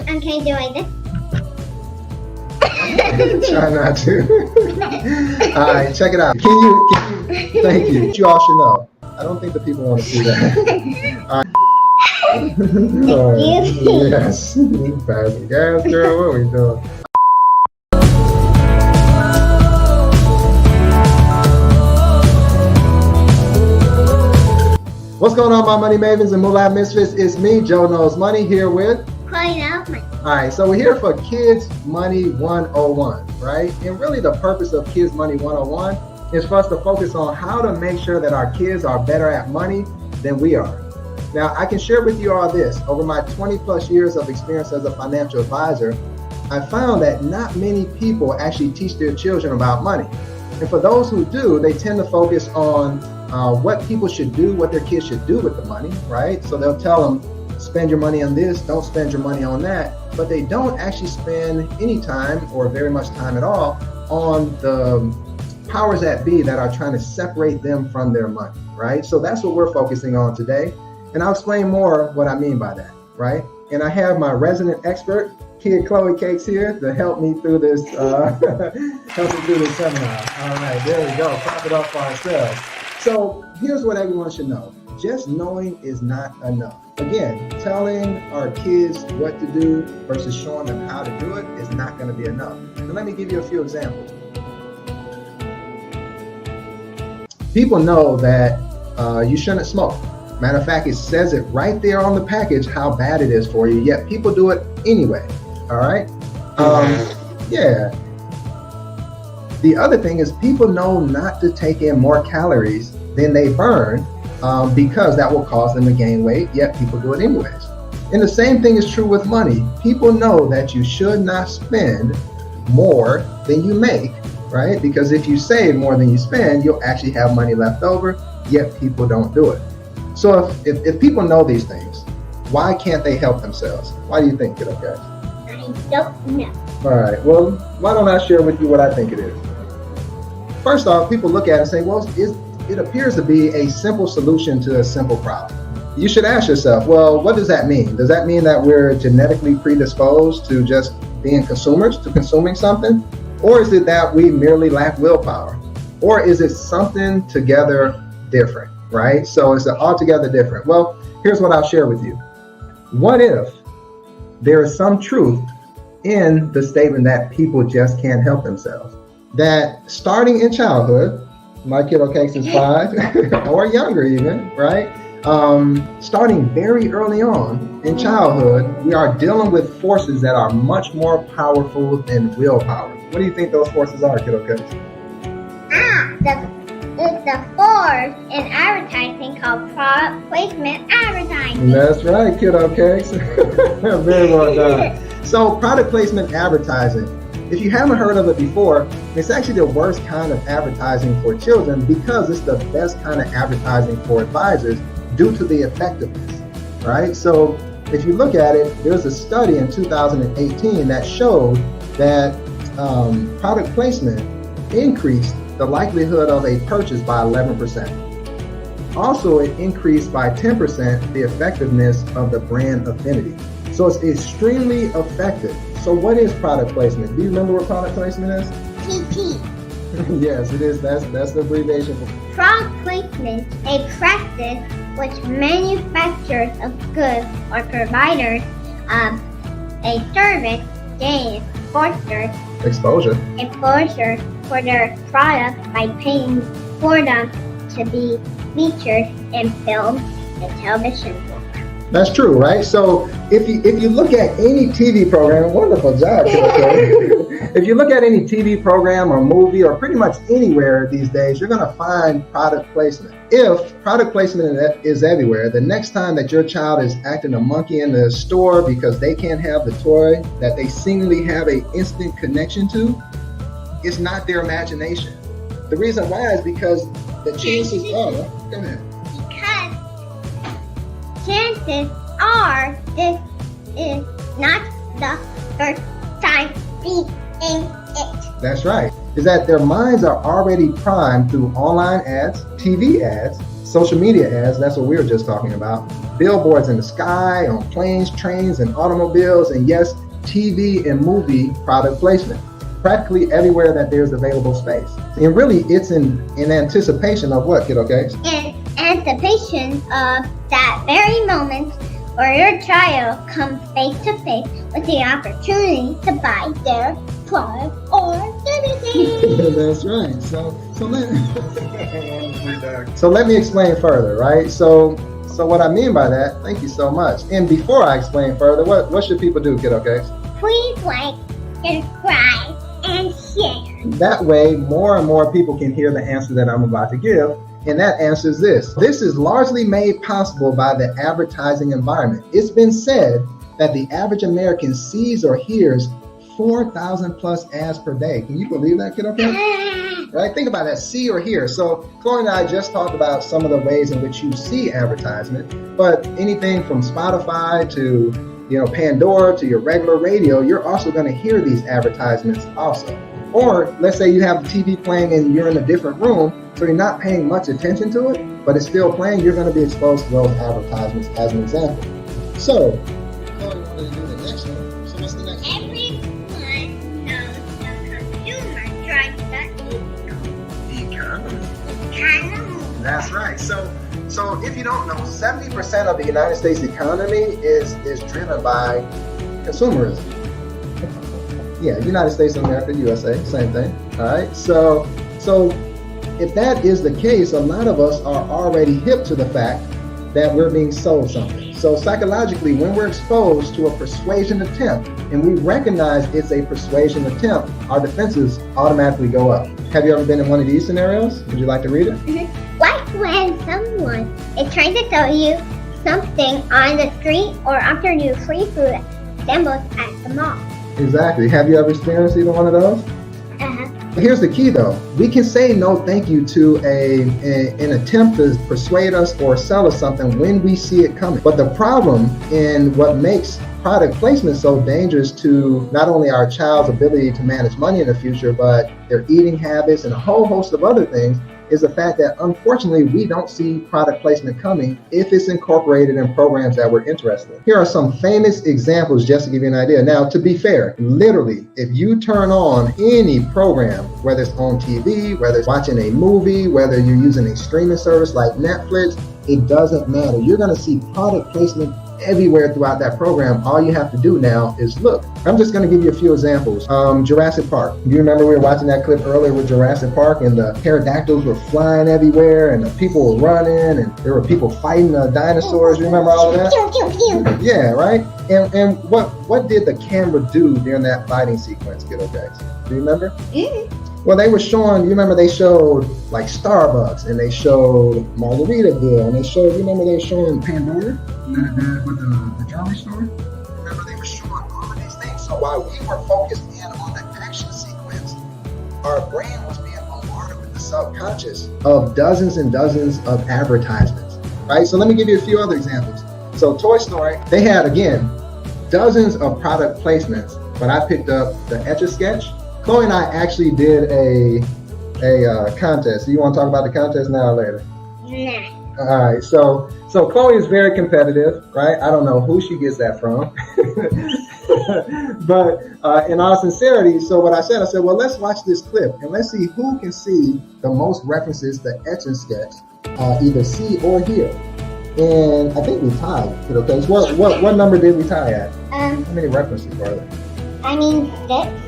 Okay, doing this. Try not to. All right, check it out. Can you, thank you. You all should know. I don't think the people want to see that. All right. Yes. Passing gas, girl. What are we doing? What's going on, my money mavens and Moolah misfits? It's me, Joe Knows Money, here with Chloe Knows Money. All right, so we're here for Kids Money 101, right? And really the purpose of Kids Money 101 is for us to focus on how to make sure that our kids are better at money than we are. Now, I can share with you all this. Over my 20 plus years of experience as a financial advisor, I found that not many people actually teach their children about money. And for those who do, they tend to focus on what people should do, what their kids should do with the money, right? So they'll tell them, spend your money on this, don't spend your money on that, but they don't actually spend any time or very much time at all on the powers that be that are trying to separate them from their money, right? So that's what we're focusing on today. And I'll explain more what I mean by that, right? And I have my resident expert, Kid Chloe Cakes, here to help me through this, seminar. All right, there we go, pop it up for ourselves. So here's what everyone should know. Just knowing is not enough. Again, telling our kids what to do versus showing them how to do it is not going to be enough. And let me give you a few examples. People know that you shouldn't smoke. Matter of fact, it says it right there on the package how bad it is for you, yet people do it anyway. All right? Yeah. The other thing is people know not to take in more calories than they burn because that will cause them to gain weight, yet people do it anyways. And the same thing is true with money. People know that you should not spend more than you make, right? Because if you save more than you spend, you'll actually have money left over, yet people don't do it. So if people know these things, why can't they help themselves? Why do you think, kiddo guys? I don't know. All right, well, why don't I share with you what I think it is? First off, people look at it and say, well, it appears to be a simple solution to a simple problem. You should ask yourself, well, what does that mean? Does that mean that we're genetically predisposed to just being consumers, to consuming something? Or is it that we merely lack willpower? Or is it something together different, right? So it's altogether different. Well, here's what I'll share with you. What if there is some truth in the statement that people just can't help themselves? That starting in childhood, my kiddo cakes is 5 or younger even, right? Starting very early on in childhood, we are dealing with forces that are much more powerful than willpower. What do you think those forces are, kiddo cakes? It's the force in advertising called product placement advertising. That's right, kiddo cakes. Very well done. So product placement advertising. If you haven't heard of it before, it's actually the worst kind of advertising for children because it's the best kind of advertising for advisors due to the effectiveness, right? So if you look at it, there's a study in 2018 that showed that product placement increased the likelihood of a purchase by 11%. Also, it increased by 10% the effectiveness of the brand affinity. So it's extremely effective. So what is product placement? Do you remember what product placement is? PP. Yes, it is. That's the abbreviation. Product placement, a practice which manufacturers of goods or providers of a service gain exposure for their product by paying for them to be featured in film and television programs. That's true, right? So if you look at any TV program, wonderful job, if you look at any TV program or movie or pretty much anywhere these days, you're going to find product placement. If product placement is everywhere, the next time that your child is acting a monkey in the store because they can't have the toy that they seemingly have an instant connection to, it's not their imagination. The reason why is because the chances are, go ahead. Because chances are this is not the first time seeing it. That's right. Is that their minds are already primed through online ads, TV ads, social media ads, that's what we were just talking about, billboards in the sky, on planes, trains, and automobiles, and yes, TV and movie product placement. Practically everywhere that there's available space. And really, it's in anticipation of what, kiddo cakes? In anticipation of that very moment where your child comes face to face with the opportunity to buy their product or services. That's right. So let me explain further, right? So what I mean by that, thank you so much. And before I explain further, what should people do, kiddo cakes? Please like, subscribe, and share. That way, more and more people can hear the answer that I'm about to give. And that answer is this. This is largely made possible by the advertising environment. It's been said that the average American sees or hears 4,000 plus ads per day. Can you believe that, kiddo? Right? Think about that, see or hear. So Chloe and I just talked about some of the ways in which you see advertisement, but anything from Spotify to Pandora to your regular radio, you're also going to hear these advertisements also. Or let's say you have the TV playing and you're in a different room, so you're not paying much attention to it, but it's still playing, you're going to be exposed to those advertisements as an example. So, Chloe wanted to do the next one. So what's the next one? Everyone knows the consumer drives the economy. That's right. So if you don't know, 70% of the United States economy is driven by consumerism. Yeah, United States of America, USA, same thing. All right. So if that is the case, a lot of us are already hip to the fact that we're being sold something. So psychologically, when we're exposed to a persuasion attempt and we recognize it's a persuasion attempt, our defenses automatically go up. Have you ever been in one of these scenarios? Would you like to read it? Like when someone is trying to sell you something on the street or offer you free food samples at the mall. Exactly. Have you ever experienced either one of those? Here's the key though. We can say no thank you to an attempt to persuade us or sell us something when we see it coming. But the problem in what makes product placement so dangerous to not only our child's ability to manage money in the future, but their eating habits and a whole host of other things is the fact that unfortunately we don't see product placement coming if it's incorporated in programs that we're interested in. Here are some famous examples just to give you an idea. Now, to be fair, literally, if you turn on any program, whether it's on TV, whether it's watching a movie, whether you're using a streaming service like Netflix, it doesn't matter. You're going to see product placement everywhere throughout that program. All you have to do now is look. I'm just going to give you a few examples. Jurassic Park. You remember we were watching that clip earlier with Jurassic Park and the pterodactyls were flying everywhere and the people were running and there were people fighting the dinosaurs. You remember all of that? Yeah, right? And what did the camera do during that fighting sequence, kiddo guys? Do you remember? Well, they were showing, you remember they showed like Starbucks and they showed Margaritaville and they showed, you remember they were showing Pandora with the jewelry store? Remember they were showing all of these things. So while we were focused in on the action sequence, our brain was being bombarded with the subconscious of dozens and dozens of advertisements, right? So let me give you a few other examples. So Toy Story, they had, again, dozens of product placements, but I picked up the Etch-a-Sketch. Chloe and I actually did a contest. Do you want to talk about the contest now or later? Nah. All right. So Chloe is very competitive, right? I don't know who she gets that from. But in all sincerity, so what I said, well, let's watch this clip and let's see who can see the most references to Etch-a-Sketch, either see or hear. And I think we tied. Okay. So what number did we tie at? How many references were there? 6.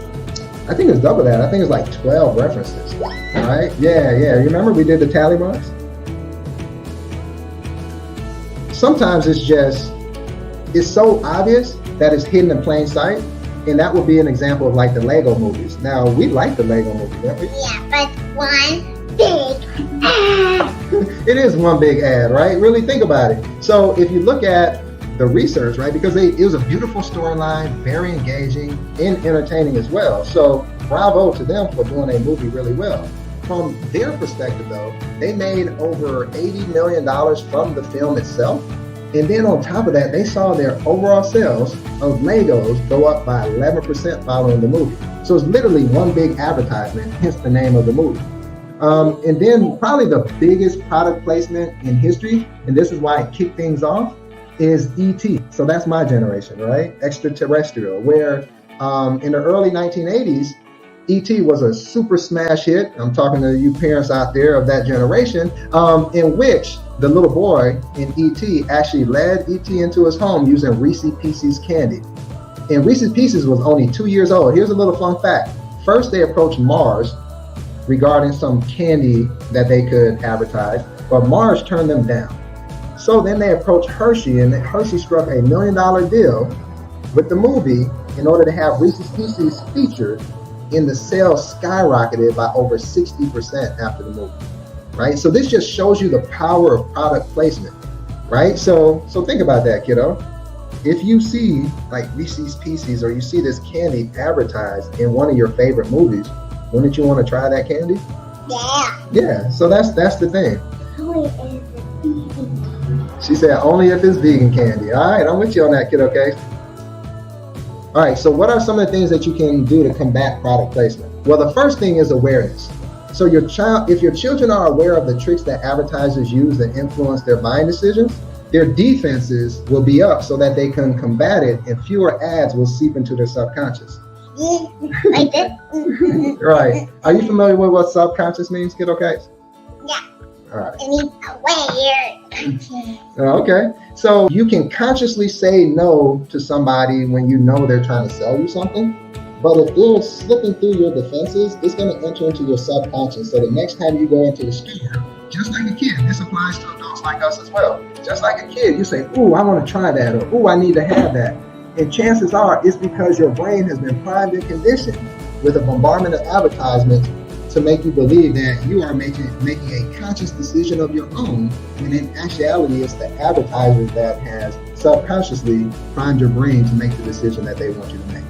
I think it's double that. I think it's like 12 references. All right? Yeah. You remember we did the tally marks? Sometimes it's so obvious that it's hidden in plain sight. And that would be an example of like the Lego movies. Now, we like the Lego movies, don't we? Yeah, but one big ad. It is one big ad, right? Really think about it. So if you look at the research, right, because it was a beautiful storyline, very engaging and entertaining as well. So bravo to them for doing a movie really well. From their perspective though, they made over $80 million from the film itself. And then on top of that, they saw their overall sales of Legos go up by 11% following the movie. So it's literally one big advertisement, hence the name of the movie. And then probably the biggest product placement in history, and this is why it kicked things off, is E.T. So that's my generation, right? Extraterrestrial, where in the early 1980s, E.T. was a super smash hit. I'm talking to you parents out there of that generation, in which the little boy in E.T. actually led E.T. into his home using Reese's Pieces candy. And Reese's Pieces was only 2 years old. Here's a little fun fact. First, they approached Mars regarding some candy that they could advertise, but Mars turned them down. So then they approached Hershey, and Hershey struck $1 million deal with the movie in order to have Reese's Pieces featured, and the sales skyrocketed by over 60% after the movie, right? So this just shows you the power of product placement, right? So think about that, kiddo. If you see like Reese's Pieces or you see this candy advertised in one of your favorite movies, wouldn't you want to try that candy? Yeah. Yeah, so that's the thing. Only if it's vegan. She said only if it's vegan candy. All right, I'm with you on that, kiddo case. All right, so what are some of the things that you can do to combat product placement? Well, the first thing is awareness. So if your children are aware of the tricks that advertisers use to influence their buying decisions, their defenses will be up so that they can combat it, and fewer ads will seep into their subconscious. Like this? Right. Are you familiar with what subconscious means, kiddo case? Yeah. All right. It means aware. Okay. So you can consciously say no to somebody when you know they're trying to sell you something. But if they're slipping through your defenses, it's going to enter into your subconscious. So the next time you go into the store, just like a kid, this applies to adults like us as well. Just like a kid, you say, ooh, I want to try that, or ooh, I need to have that. And chances are it's because your brain has been primed and conditioned with a bombardment of advertisements to make you believe that you are making a conscious decision of your own, when in actuality it's the advertiser that has subconsciously primed your brain to make the decision that they want you to make.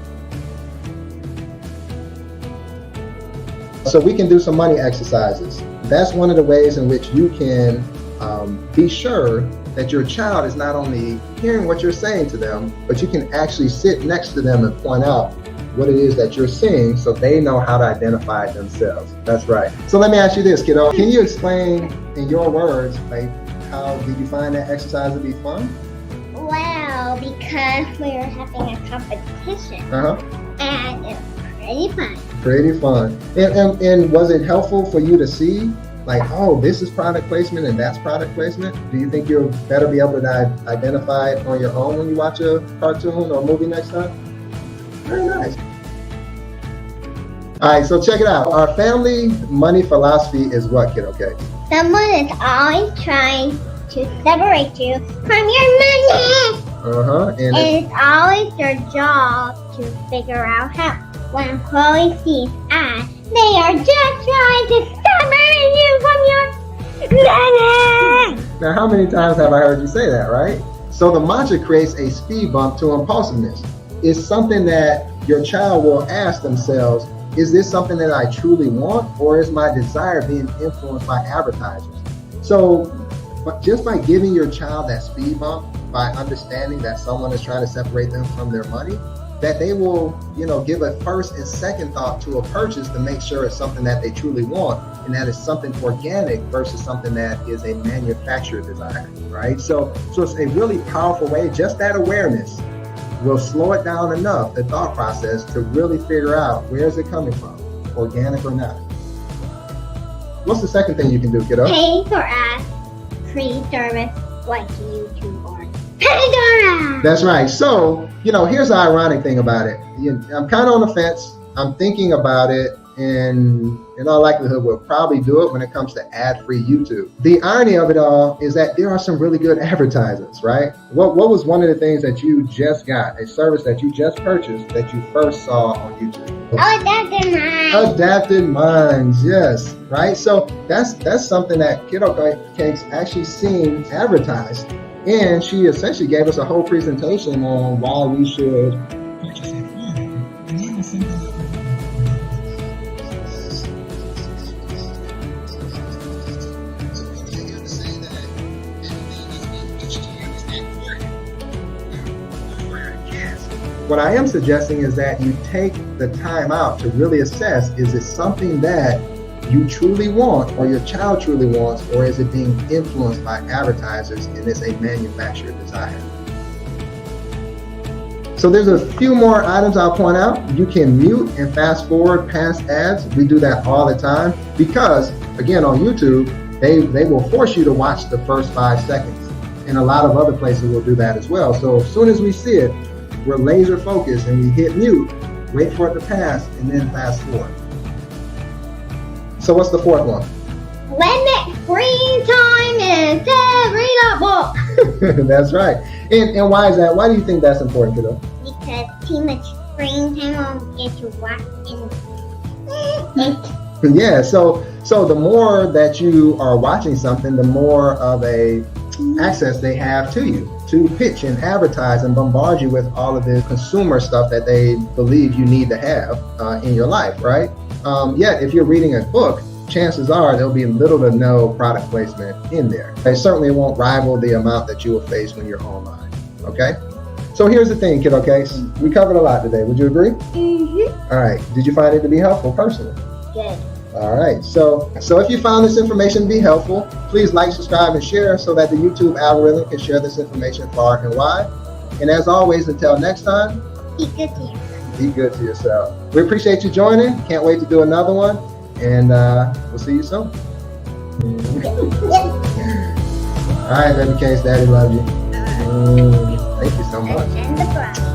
So we can do some money exercises. That's one of the ways in which you can be sure that your child is not only hearing what you're saying to them, but you can actually sit next to them and point out what it is that you're seeing so they know how to identify it themselves. That's right. So let me ask you this, kiddo. Can you explain in your words, like, how did you find that exercise to be fun? Well, because we were having a competition. And it was pretty fun. Pretty fun. And was it helpful for you to see, like, oh, this is product placement and that's product placement? Do you think you'll better be able to identify it on your own when you watch a cartoon or movie next time? Very nice. All right, so check it out. Our family money philosophy is what, kiddo? Okay. Someone is always trying to separate you from your money. And it's always their job to figure out how. When Chloe sees ads, they are just trying to separate you from your money. Now, how many times have I heard you say that, right? So the mantra creates a speed bump to impulsiveness. It's something that your child will ask themselves, is this something that I truly want, or is my desire being influenced by advertisers? So but just by giving your child that speed bump, by understanding that someone is trying to separate them from their money, that they will, give a first and second thought to a purchase to make sure it's something that they truly want, and that it's something organic versus something that is a manufactured desire, right? So it's a really powerful way. Just that awareness will slow it down enough, the thought process, to really figure out where is it coming from, organic or not. What's the second thing you can do, kiddo? Pay for ads, free service like YouTube or Pandora. That's right. So, here's the ironic thing about it. I'm kind of on the fence. I'm thinking about it, and in all likelihood, we'll probably do it when it comes to ad-free YouTube. The irony of it all is that there are some really good advertisements, right? What was one of the things that you just got, a service that you just purchased that you first saw on YouTube? Adapted Minds. Adapted Minds, yes, right? So that's something that Kiddo Cakes actually seen advertised. And she essentially gave us a whole presentation on why we should purchase it for them. And that was something that what I am suggesting is that you take the time out to really assess, is it something that you truly want or your child truly wants, or is it being influenced by advertisers and it's a manufactured desire? So there's a few more items I'll point out. You can mute and fast forward past ads. We do that all the time because, again, on YouTube, they will force you to watch the first 5 seconds. And a lot of other places will do that as well. So as soon as we see it, we're laser focused and we hit mute, wait for it to pass, and then fast forward. So what's the fourth one? Limit screen time and read a book. That's right. And why is that? Why do you think that's important, kiddo? Because too much screen time will get you watching. Yeah, so the more that you are watching something, the more of a access they have to you to pitch and advertise and bombard you with all of this consumer stuff that they believe you need to have in your life, right? Yet, if you're reading a book, chances are there'll be little to no product placement in there. It certainly won't rival the amount that you will face when you're online, okay? So here's the thing, kiddo case. We covered a lot today. Would you agree? Mm-hmm. All right. Did you find it to be helpful personally? Good. All right. So if you found this information to be helpful, please like, subscribe, and share so that the YouTube algorithm can share this information far and wide. And as always, until next time, Be good to yourself. be good to yourself. We appreciate you joining. Can't wait to do another one. And we'll see you soon. All right, baby case. Daddy loves you. Thank you so much. And the prize.